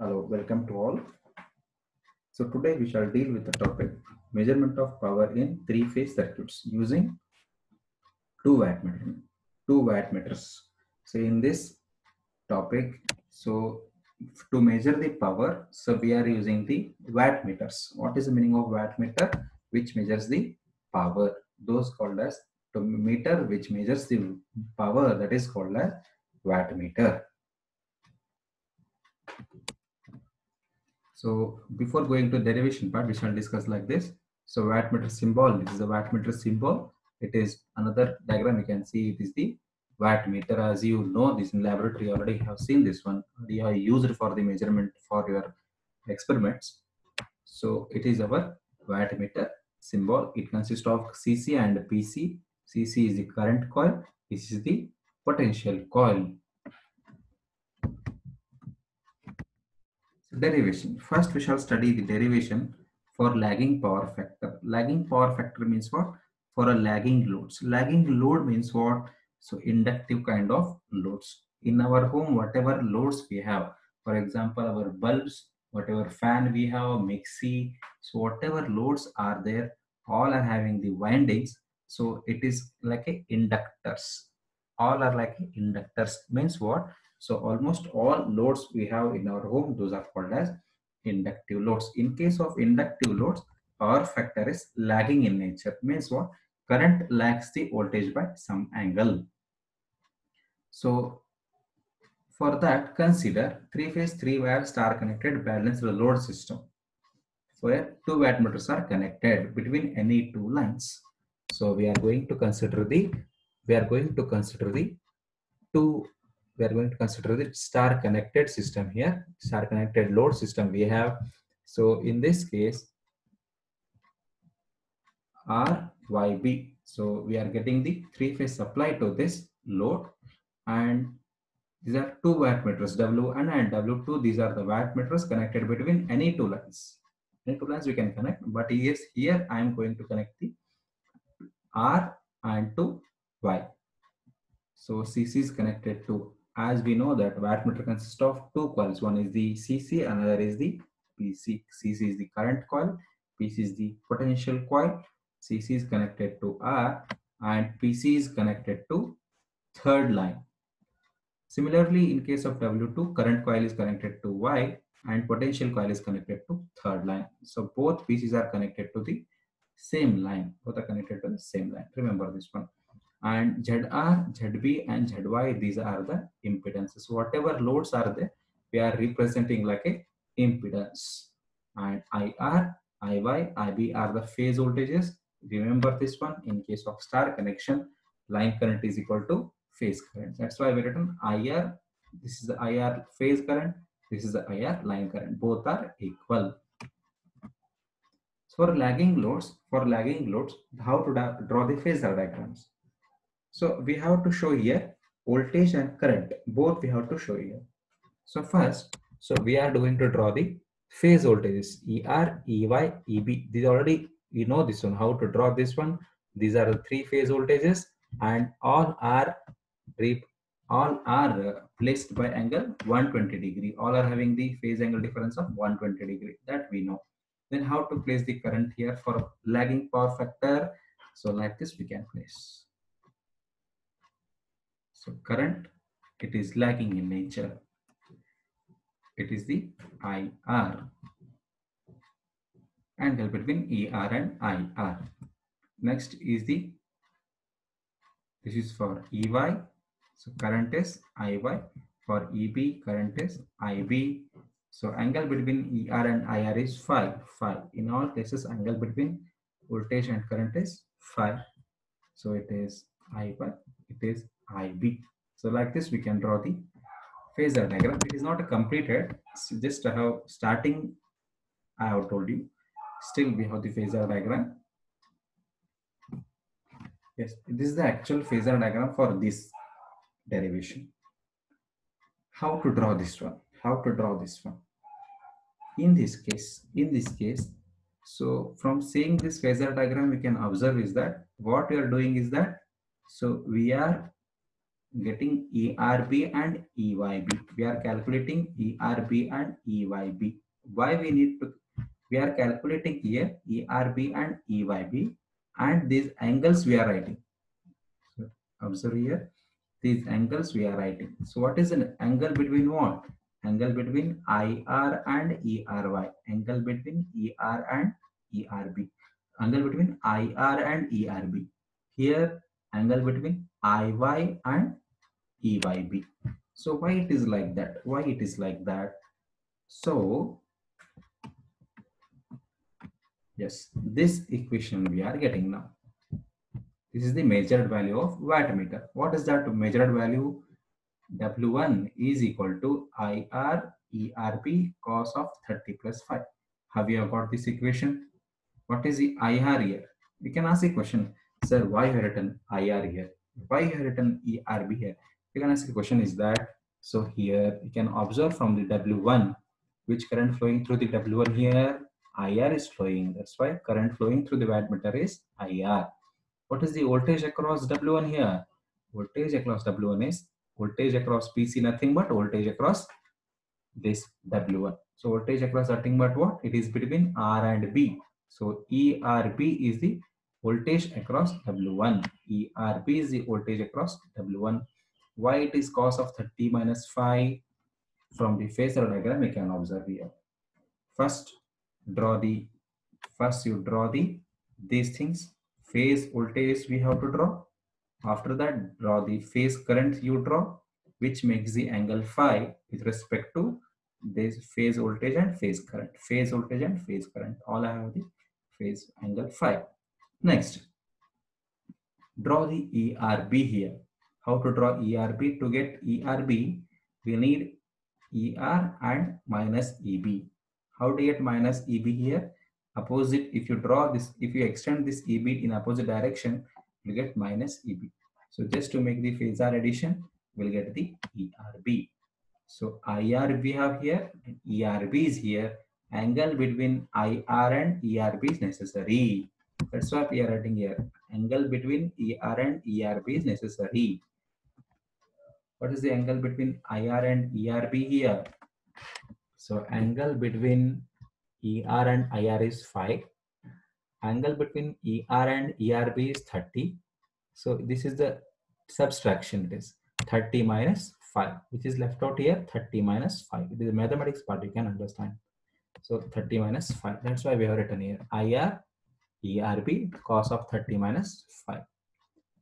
Hello, welcome to all. So today we shall deal with the topic measurement of power in three-phase circuits using two wattmeter, two wattmeters. So in this topic, so to measure the power, so we are using the wattmeters. What is the meaning of wattmeter? Which measures the power. Those called as to meter, which measures the power, that is called as wattmeter. So before going to derivation part, we shall discuss like this. So wattmeter symbol, this is the wattmeter symbol. It is another diagram. You can see it is the wattmeter. As you know, this in laboratory already have seen this one. We are used for the measurement for your experiments. So it is our wattmeter symbol. It consists of CC and PC. CC is the current coil. This is the potential coil. Derivation. First, we shall study the derivation for lagging power factor. Lagging power factor means what? For a lagging loads. Lagging load means what? So inductive kind of loads. In our home, whatever loads we have, for example, our bulbs, whatever fan we have, mixie, so whatever loads are there, all are having the windings. So it is like a inductors. All are like inductors. Means what? So almost all loads we have in our home, those are called as inductive loads. In case of inductive loads, power factor is lagging in nature. Means what? Current lags the voltage by some angle. So for that, consider three-phase, three-wire star-connected balanced load system where two wattmeters are connected between any two lines. So we are going to consider the two we are going to consider the star connected system here, star connected load system we have. So in this case, RYB. So we are getting the three-phase supply to this load, and these are two wattmeters, W1 and W2. These are the wattmeters connected between any two lines. Any two lines we can connect, but yes, here I am going to connect the R and to Y. So CC is connected to, as we know that wattmeter consists of two coils. One is the CC, another is the PC. CC is the current coil, PC is the potential coil. CC is connected to R and PC is connected to third line. Similarly, in case of W2, current coil is connected to Y and potential coil is connected to third line. So both PCs are connected to the same line. Both are connected to the same line. Remember this one. And ZR, ZB and ZY, these are the impedances. Whatever loads are there, we are representing like a impedance. And IR, IY, IB are the phase voltages. Remember this one. In case of star connection, line current is equal to phase current. That's why we written IR. This is the IR phase current. This is the IR line current. Both are equal. So for lagging loads, how to draw the phasor diagrams? So we have to show here voltage and current. Both we have to show here. So first, so we are going to draw the phase voltages ER, EY, EB. These already you know this one. How to draw this one? These are the three phase voltages, and all are placed by angle 120 degree. All are having the phase angle difference of 120 degree. That we know. Then how to place the current here for lagging power factor? So like this we can place. So current, it is lagging in nature. It is the IR, angle between ER and IR. Next is this is for EY. So current is IY. For EB, current is IB. So angle between ER and IR is phi. In all cases, angle between voltage and current is phi. So it is IY, it is IB. So like this, we can draw the phasor diagram. It is not completed. So just I have starting. I have told you. Still, we have the phasor diagram. Yes, this is the actual phasor diagram for this derivation. How to draw this one? How to draw this one? In this case, so from seeing this phasor diagram, we can observe is that what we are doing is that, so we are getting ERB and EYB. We are calculating ERB and EYB. Why we need to? We are calculating here ERB and EYB, and these angles we are writing. So observe here, these angles we are writing. So what is an angle between what? Angle between IR and ERY. Angle between ER and ERB. Angle between IR and ERB. Here, angle between IY and EYB. So why it is like that? Why it is like that? So yes, this equation we are getting now. This is the measured value of wattmeter. What is that measured value? W1 is equal to IR ERB cos of 30 plus 5. Have you got this equation? What is the IR here? We can ask a question, sir, why you have written IR here? Why you have written ERB here? You can ask a question is that, so here you can observe from the W1, which current flowing through the W1 here, IR is flowing. That's why current flowing through the wattmeter is IR. What is the voltage across W1 here? Voltage across W1 is voltage across PC, nothing but voltage across this W1. So voltage across nothing but what? It is between R and B. So ERB is the voltage across W1. ERB is the voltage across W1. Why it is cos of 30 minus 5? From the phasor diagram we can observe here. First you draw these things. Phase voltage we have to draw. After that, draw the phase current you draw, which makes the angle phi with respect to this phase voltage and phase current. Phase voltage and phase current. All I have the phase angle phi. Next, draw the ERB here. How to draw ERB? To get ERB, we need ER and minus EB. How to get minus EB here? Opposite, if you draw this, if you extend this EB in opposite direction, you get minus EB. So just to make the phasor addition, we'll get the ERB. So IR we have here, and ERB is here. Angle between IR and ERB is necessary. That's what we are writing here. Angle between ER and ERB is necessary. What is the angle between IR and ERB here? So angle between ER and IR is 5. Angle between ER and ERB is 30. So this is the subtraction. It is 30 minus 5, which is left out here. 30 minus 5. It is a mathematics part, you can understand. So 30 minus 5. That's why we have written here IR ERB cos of 30 minus 5.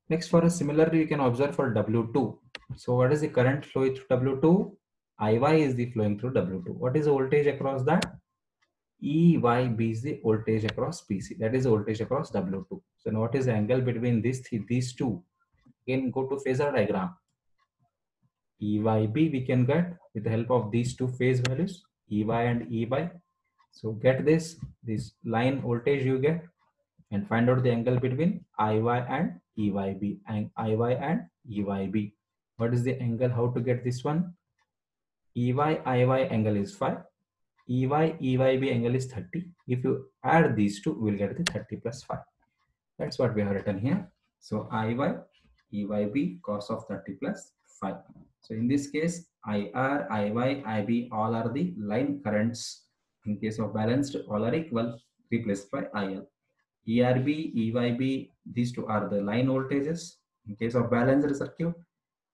Next, for a similarly, you can observe for W2. So what is the current flow through W2? IY is the flowing through W2. What is the voltage across that? EYB is the voltage across PC. That is the voltage across W2. So now what is the angle between these two? Again, go to phasor diagram. EYB we can get with the help of these two phase values, EY and EY. So get this line voltage you get and find out the angle between IY and EYB and IY and EYB. What is the angle? How to get this one? EY IY angle is 5. EY EYB angle is 30. If you add these two, we will get the 30 plus 5. That's what we have written here. So IY EYB cos of 30 plus 5. So in this case, IR, IY, IB all are the line currents. In case of balanced, all are equal, replaced by IL. ERB, EYB, these two are the line voltages. In case of balanced circuit,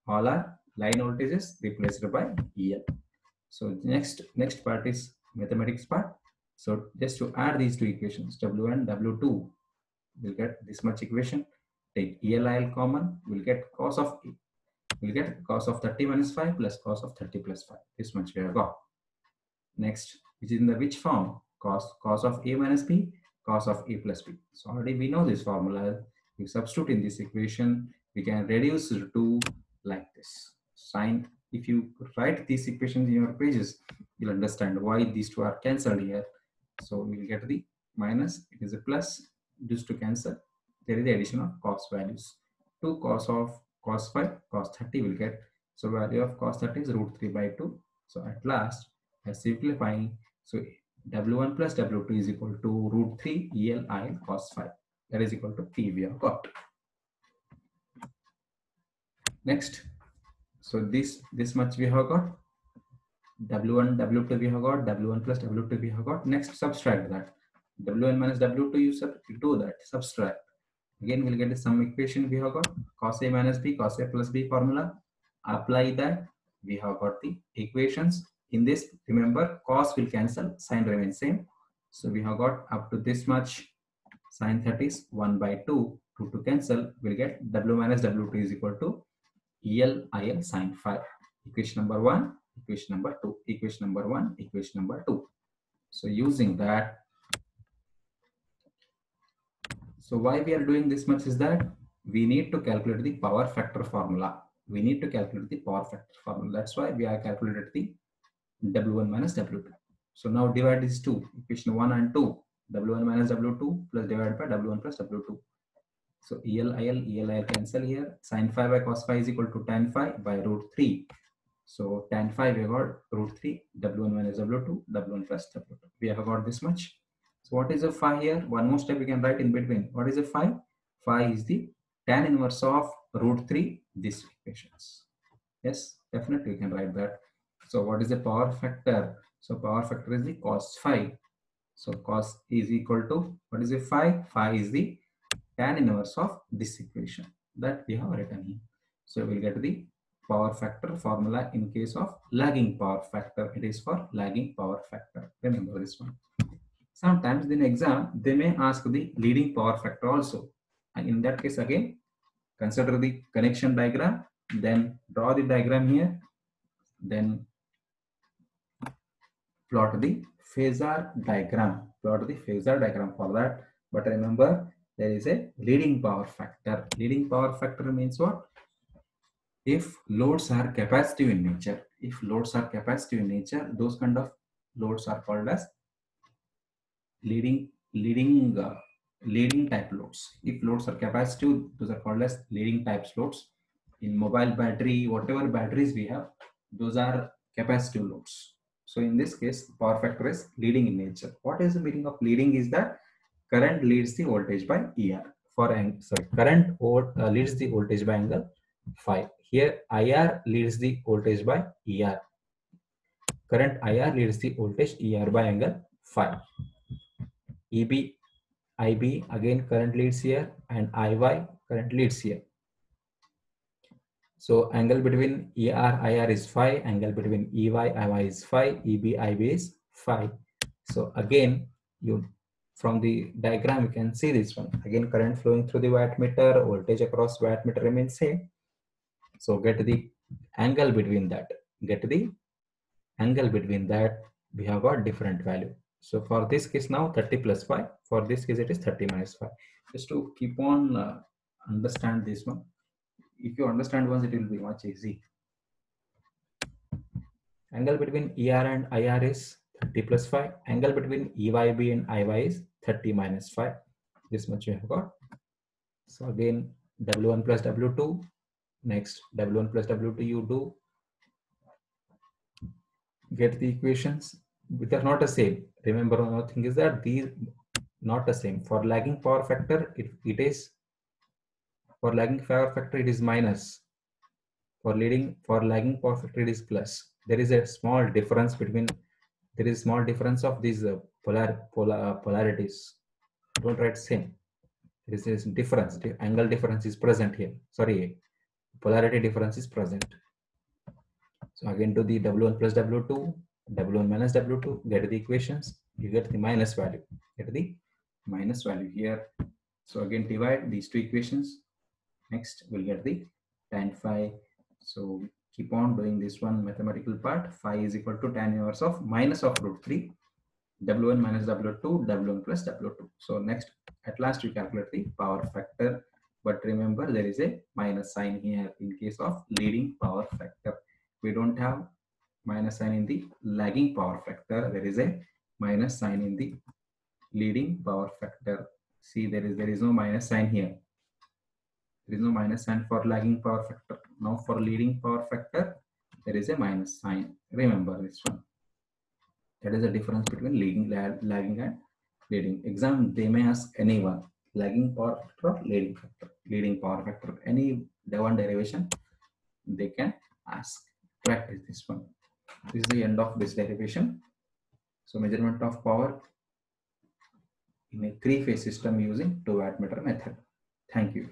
all are line voltages replaced by EL. So next part is mathematics part. So just to add these two equations, W1, W2, we'll get this much equation. Take EL common, we'll get cos of 30 minus 5 plus cos of 30 plus 5. This much we have got. Next, which is in the which form? Cos of A minus B, cos of A plus B. So already we know this formula. We substitute in this equation, we can reduce to like this. Sine. If you write these equations in your pages, you'll understand why these two are cancelled here. So we'll get the minus, it is a plus, just to cancel. There is the addition of cos values. 2 cos of cos 5, cos 30 will get. So value of cos 30 is root 3 by 2. So at last, by simplifying, so W1 plus W2 is equal to root 3 EL cos 5. That is equal to P we have got. Next, So this much we have got. W1, W2 we have got. W1 plus W2 we have got. Next, subtract that. W1 minus W2, you do that. Subtract. Again, we'll get some equation we have got. Cos A minus B, cos A plus B formula. Apply that. We have got the equations. In this, remember, cos will cancel, sin remains same. So we have got up to this much. Sin 30 is 1 by 2. 2 to cancel, we'll get W minus W2 is equal to EL IL sin phi. Equation number 1, equation number 2, equation number 1, equation number 2. So using that, so why we are doing this much is that we need to calculate the power factor formula. We need to calculate the power factor formula. That's why we are calculated the W1 minus W2. So now divide these two, equation 1 and 2, W1 minus W2 plus divided by W1 plus W2. So EL cancel here. Sin phi by cos phi is equal to tan phi by root 3. So tan phi we have got root 3, W1 minus W2, W1 plus W2. We have got this much. So what is the phi here? One more step we can write in between. What is the phi? Phi is the tan inverse of root 3, these equations. Yes, definitely we can write that. So what is the power factor? So power factor is the cos phi. So cos is equal to, what is the phi? Phi is the tan inverse of this equation that we have written here. So we'll get the power factor formula in case of lagging power factor. It is for lagging power factor. Remember this one. Sometimes in exam, they may ask the leading power factor also. And in that case, again, consider the connection diagram, then draw the diagram here, then plot the phasor diagram. Plot the phasor diagram for that. But remember, there is a leading power factor. Leading power factor means what? If loads are capacitive in nature, those kind of loads are called as leading type loads. If loads are capacitive, those are called as leading types loads. In mobile battery, whatever batteries we have, those are capacitive loads. So in this case, power factor is leading in nature. What is the meaning of leading? Is that current leads the voltage by ER. Current leads the voltage by angle phi. Here IR leads the voltage by ER. Current IR leads the voltage ER by angle phi. EB, IB again current leads here, and IY current leads here. So angle between ER, IR is phi, angle between EY, IY is phi, EB, IB is phi. So again, from the diagram you can see this one. Again, current flowing through the wattmeter, voltage across wattmeter remains same. So get the angle between that. We have got different value. So for this case now 30 plus phi. For this case it is 30 minus phi. Just to keep on understand this one. If you understand once, it will be much easy. Angle between ER and IR is 30 plus phi. Angle between EYB and IY is 30 minus phi. This much you have got. So again, W1 plus W2. Next, W1 plus W2 you do. Get the equations. They are not the same. Remember, one more thing is that these not the same. For lagging power factor, it is minus. For lagging power factor, it is plus. There is a small difference between. There is small difference of these polarities. Don't write same. There is a difference. The angle difference is present here. Sorry, polarity difference is present. So again to the W1 plus W2, W1 minus W2, get the equations. You get the minus value. Get the minus value here. So again divide these two equations. Next we'll get the tan phi. So keep on doing this one mathematical part. Phi is equal to tan inverse of minus of root 3, W1 minus W2, W1 plus W2. So next, at last we calculate the power factor. But remember, there is a minus sign here in case of leading power factor. We don't have minus sign in the lagging power factor. There is a minus sign in the leading power factor. See, there is no minus sign here. There is no minus sign for lagging power factor. Now for leading power factor, there is a minus sign. Remember this one. That is the difference between lagging and leading. Exam, they may ask anyone, lagging power factor or leading power factor. Any one derivation they can ask. Practice this one. This is the end of this derivation. So measurement of power in a three-phase system using two wattmeter method. Thank you.